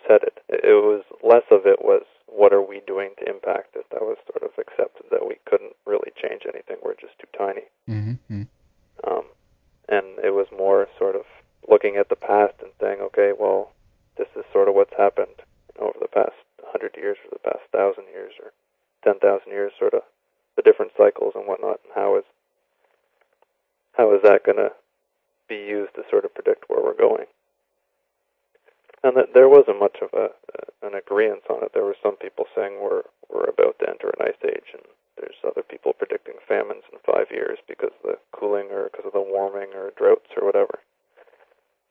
headed. It was less of it was what are we doing to impact it. That was sort of accepted that we couldn't really change anything. We're just too tiny. Mm-hmm. And it was more sort of looking at the past and saying, okay, well, this is sort of what's happened over the past 100 years or the past 1,000 years or 10,000 years, sort of the different cycles and whatnot, and how is that going to be used to sort of predict where we're going. And that there wasn't much of an agreement on it. There were some people saying we're about to enter an ice age, and there's other people predicting famines in 5 years because of the cooling or because of the warming or droughts or whatever.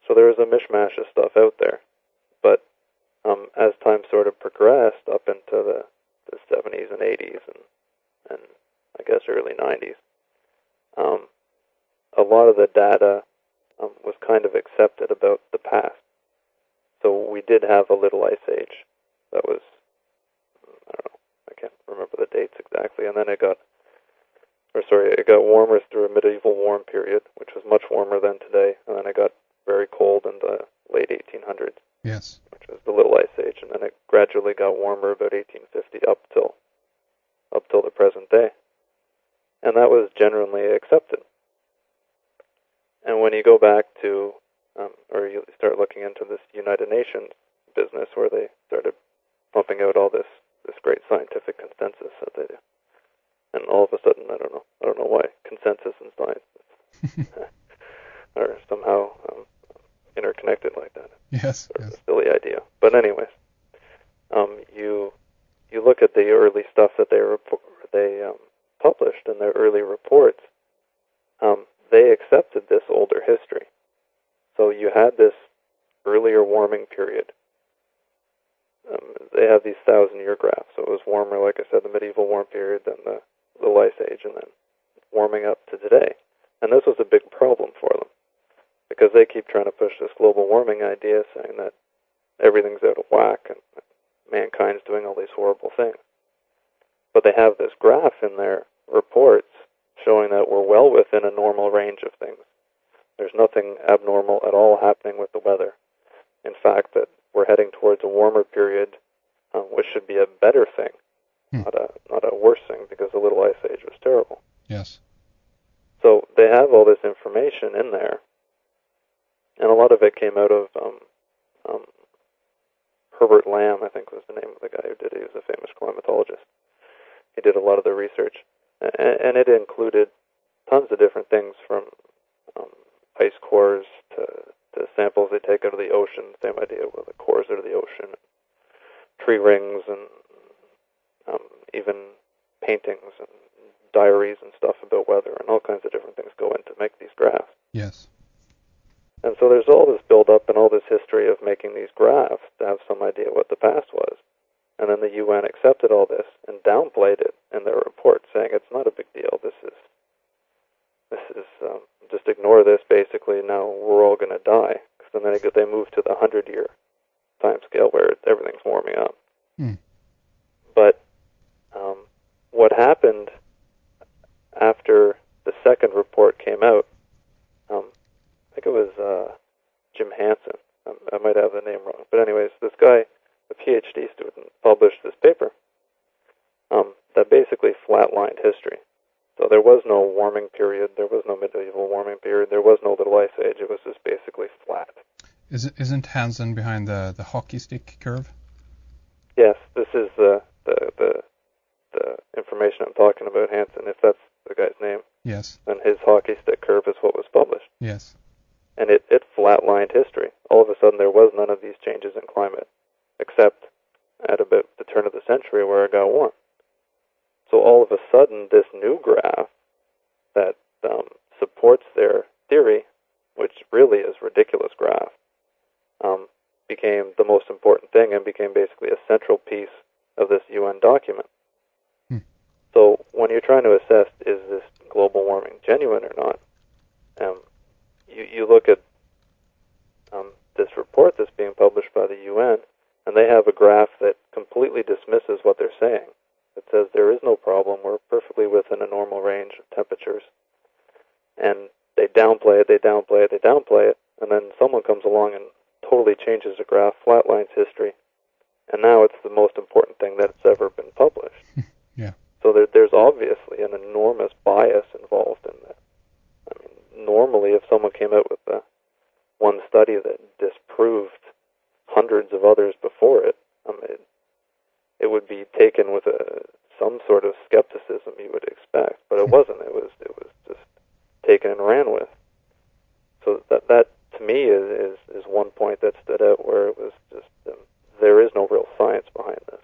So there was a mishmash of stuff out there. But as time sort of progressed up into the 70s and 80s and I guess early 90s, a lot of the data was kind of accepted about the past. So we did have a little ice age that was, I don't know, I can't remember the dates exactly, and then it got warmer through a medieval warm period, which was much warmer than today, and then it got very cold in the late 1800s. Yes. Which was the Little Ice Age, and then it gradually got warmer about 1850 up till the present day. And that was generally accepted. And when you go back to, or you start looking into this United Nations business where they started pumping out all this great scientific consensus that they do, and all of a sudden, I don't know why, consensus and science are somehow interconnected like that. Yes. Sort of a silly idea. But anyways, you look at the early stuff that they published in their early reports. They accepted this older history. So you had this earlier warming period. They have these 1,000-year graphs. So it was warmer, like I said, the medieval warm period, then the Little Ice Age, and then warming up to today. And this was a big problem for them, because they keep trying to push this global warming idea, saying that everything's out of whack and mankind's doing all these horrible things. But they have this graph in their reports showing that we're well within a normal range of things. There's nothing abnormal at all happening with the weather. In fact, that we're heading towards a warmer period, which should be a better thing, not a worse thing, because the Little Ice Age was terrible. Yes. So they have all this information in there, and a lot of it came out of Herbert Lamb, I think was the name of the guy who did it. He was a famous climatologist. He did a lot of the research, and it included tons of different things from ice cores to samples they take out of the ocean, same idea with the cores out of the ocean, tree rings, and even paintings and diaries and stuff about weather, and all kinds of different things go in to make these graphs. Yes. And so there's all this build-up and all this history of making these graphs to have some idea what the past was. And then the UN accepted all this and downplayed it in their report, saying it's not a big deal. This is just ignore this. Basically, now we're all going to die. Because then they move to the 100-year time scale where everything's warming up. But what happened after the second report came out? I think it was Jim Hansen. I might have the name wrong, but anyways, this guy, a PhD student, published this paper that basically flatlined history. So there was no warming period, there was no medieval warming period, there was no Little Ice Age. It was just basically flat. Isn't Hansen behind the hockey stick curve? Yes, this is the information I'm talking about, Hansen, if that's the guy's name. Yes. And his hockey stick curve is what was published. Yes. And it flatlined history. All of a sudden there was none of these changes in climate, except at about the turn of the century where it got warm. So all of a sudden this new graph that supports their theory, which really is a ridiculous graph, became the most important thing and became basically a central piece of this UN document. So when you're trying to assess is this global warming genuine or not, you look at this report that's being published by the UN, and they have a graph that completely dismisses what they're saying. It says there is no problem, we're perfectly within a normal range of temperatures. And they downplay it, and then someone comes along and totally changes the graph, flatlines history, hundreds of others before it, it would be taken with some sort of skepticism you would expect, but it wasn't. It was just taken and ran with. So that to me is one point that stood out, where it was just there is no real science behind this.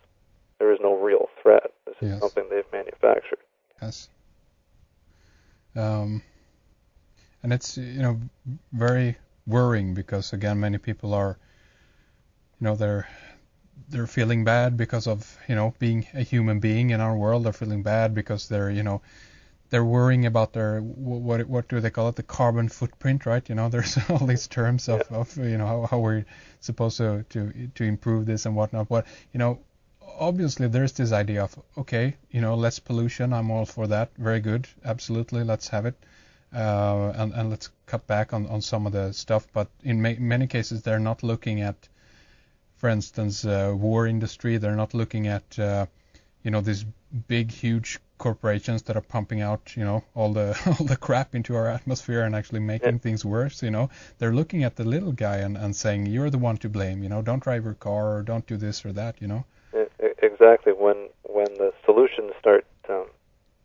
There is no real threat. This is something they've manufactured. Yes. And it's very worrying, because again, many people are they're feeling bad because of being a human being in our world. They're feeling bad because they're worrying about their what do they call it, the carbon footprint, right? There's all these terms of how we're supposed to improve this and whatnot. But obviously there's this idea of, okay, less pollution. I'm all for that. Very good. Absolutely, let's have it. And let's cut back on some of the stuff. But in many cases, they're not looking at, for instance, war industry. They're not looking at these big, huge corporations that are pumping out all the crap into our atmosphere and actually making things worse. They're looking at the little guy and saying, you're the one to blame. Don't drive your car, or don't do this or that. Exactly. When the solutions start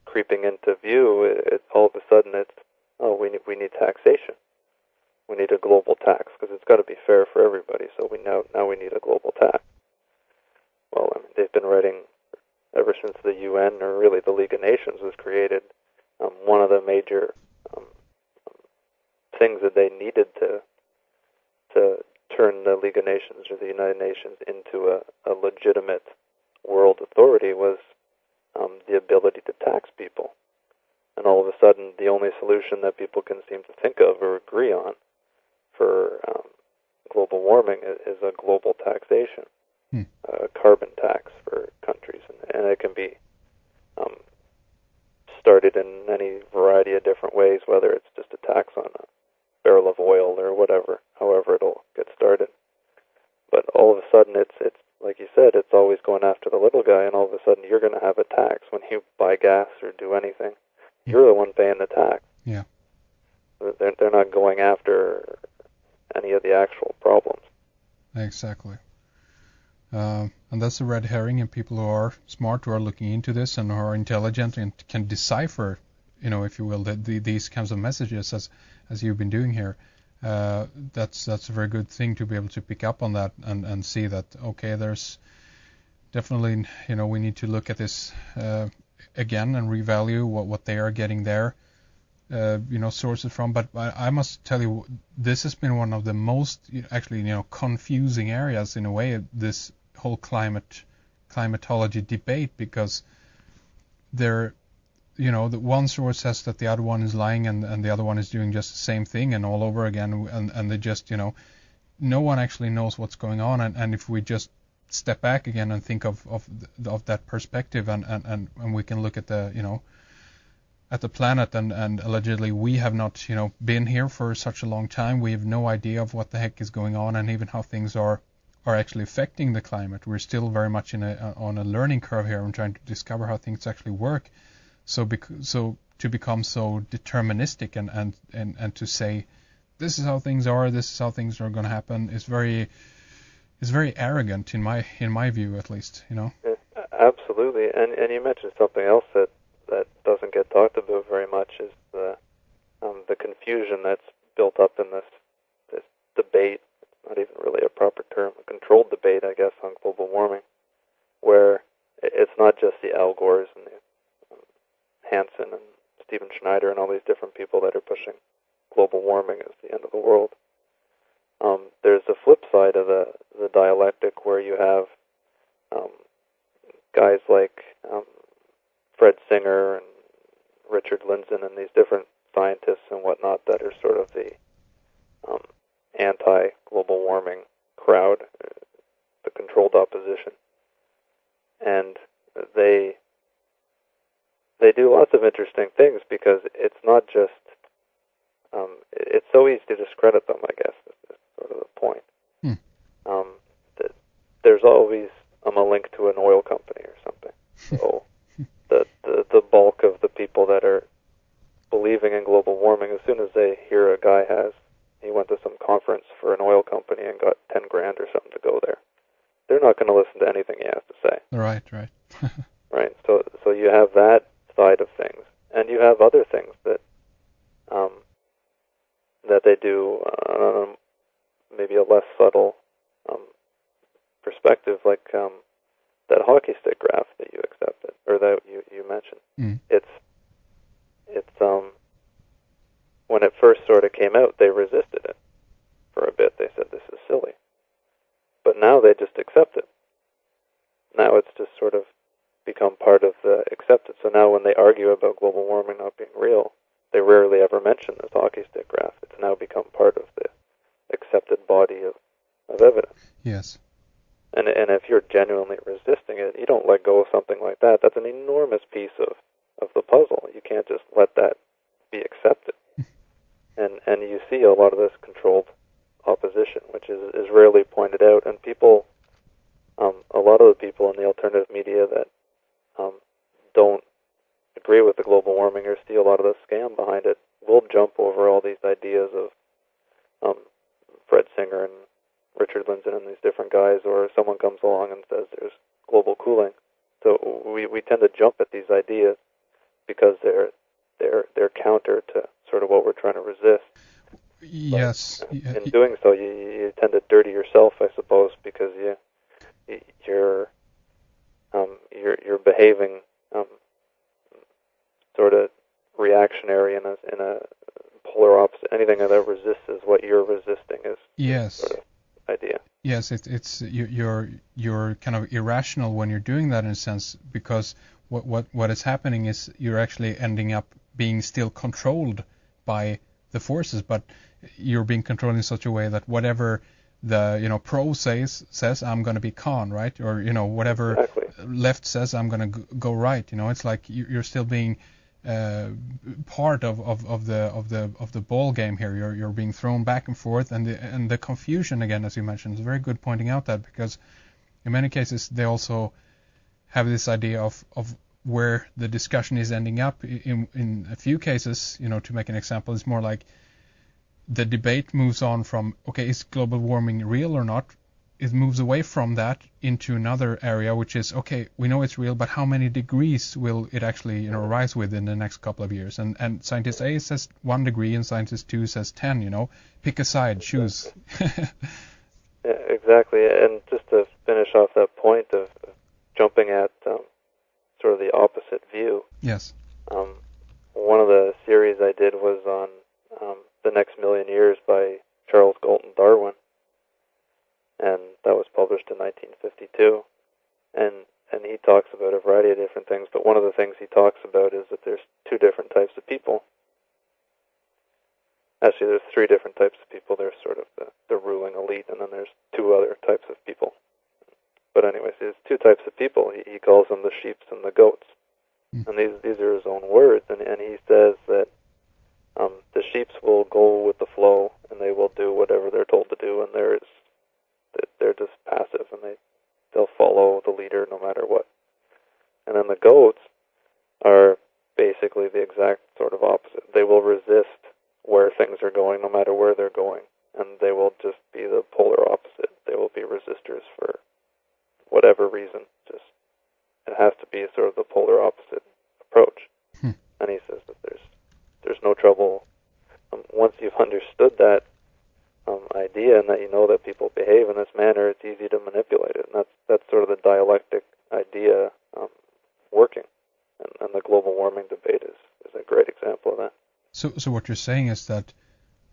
creeping into view, all of a sudden it's, we need taxation. We need a global tax, because it's got to be fair for everybody. So now we need a global tax. Well, I mean, they've been writing ever since the UN, or really the League of Nations was created. One of the major things that they needed to turn the League of Nations, or the United Nations, into a legitimate world authority was the ability to tax people. And all of a sudden, the only solution that people can seem to think of or agree on for global warming is a global taxation, a carbon tax for countries. And it can be started in any variety of different ways, whether it's just a tax on a barrel of oil or whatever, however it'll get started. But all of a sudden, it's like you said, it's always going after the little guy, and all of a sudden you're going to have a tax when you buy gas or do anything. You're the one paying the tax. Yeah. They're not going after any of the actual problems. Exactly. And that's a red herring, and people who are smart, who are looking into this and who are intelligent and can decipher, if you will, these kinds of messages as you've been doing here. That's a very good thing to be able to pick up on that and see that, okay, there's definitely, we need to look at this again and revalue what they are getting their sources from. But I must tell you, this has been one of the most actually confusing areas in a way, this whole climatology debate, because the one source says that the other one is lying, and the other one is doing just the same thing and all over again, and they just no one actually knows what's going on. And if we just step back again and think of that perspective, and we can look at at the planet, and allegedly we have not been here for such a long time. We have no idea of what the heck is going on, and even how things are actually affecting the climate. We're still very much on a learning curve here and trying to discover how things actually work. So to become so deterministic and to say this is how things are, this is how things are going to happen is very arrogant in my view, at least. Absolutely. And you mentioned something else that doesn't get talked about very much, is the confusion that's built up in this debate. Not even really a proper term, a controlled debate, I guess, on global warming, where it's not just the Al Gores and the Hansen and Stephen Schneider and all these different people that are pushing global warming as the end of the world. There's the flip side of the dialectic, where you have guys like Fred Singer and Richard Lindzen and these different scientists and whatnot that are sort of the anti-global warming crowd, the controlled opposition. And they do lots of interesting things, because it's not just it's so easy to discredit them, I guess, is sort of the point. That there's always a link to an oil company or something. So the bulk of the people that are believing in global warming, as soon as they hear a guy he went to some conference for an oil company and got $10,000 or something to go there. They're not going to listen to anything he has to say. Right. Right. So you have that side of things, and you have other things that that they do maybe a less subtle perspective, like that hockey stick graph that you accepted or that you mentioned. Mm. It's when it first sort of came out, they resisted it for a bit. They said this is silly, but now they just accept it. Now it's just sort of become part of the accepted. So now when they argue about global warming not being real, they rarely ever mention this hockey stick graph. It's now become part of the accepted body of evidence. Yes. And if you're genuinely resisting it, you don't let go of something like that. That's an enormous piece of the puzzle. You can't just let that be accepted. And you see a lot of this controlled opposition, which is rarely pointed out. And people, a lot of the people in the alternative media that don't agree with the global warming or see a lot of the scam behind it will jump over all these ideas of Fred Singer and Richard Lindzen and these different guys, or someone comes along and says there's global cooling. So we tend to jump at these ideas because they're counter to sort of what we're trying to resist. Yes. But in doing so, you tend to dirty yourself, I suppose, because you're behaving sort of reactionary in a polar opposite. Anything that resists what you're resisting is yes. Sort of idea. Yes, it's you're kind of irrational when you're doing that in a sense, because what is happening is you're actually ending up being still controlled by the forces, but you're being controlled in such a way that whatever the pro says I'm going to be con, right? Or whatever exactly. Left says I'm going to go right. It's like you're still being part of the ball game here. You're being thrown back and forth, and the confusion again, as you mentioned, is very good pointing out that, because in many cases they also have this idea of where the discussion is ending up. In a few cases, to make an example, it's more like the debate moves on from, okay, is global warming real or not? It moves away from that into another area, which is, okay, we know it's real, but how many degrees will it actually rise within the next couple of years? And scientist A says 1 degree and scientist 2 says 10, pick a side, choose. Yeah, exactly. And just to finish off that point of jumping at sort of the opposite view. Yes. One of the series I did was on The Next Million Years by Charles Galton Darwin, and that was published in 1952. And he talks about a variety of different things, but one of the things he talks about is that there's 2 different types of people. Actually, there's 3 different types of people. There's sort of the ruling elite, and then there's 2 other types of people. But anyways, there's 2 types of people. He calls them the sheeps and the goats. Mm. And these are his own words, and he says that the sheeps will go with the flow, and they will do whatever they're told to do, and they're just passive, and they'll follow the leader no matter what. And then the goats are basically the exact sort of opposite. They will resist where things are going no matter where they're going, and they will just be the polar opposite. They will be resistors for whatever reason. Just it has to be sort of the polar opposite approach. And he says that there's no trouble once you've understood that idea, and that you know that people behave in this manner. It's easy to manipulate it, and that's sort of the dialectic idea working. And the global warming debate is a great example of that. So what you're saying is that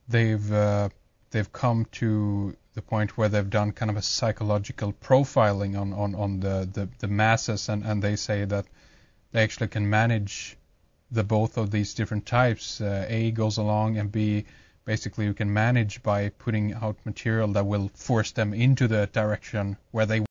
they've come to the point where they've done kind of a psychological profiling on the masses, and they say that they actually can manage the both of these different types. A goes along, and B, basically you can manage by putting out material that will force them into the direction where they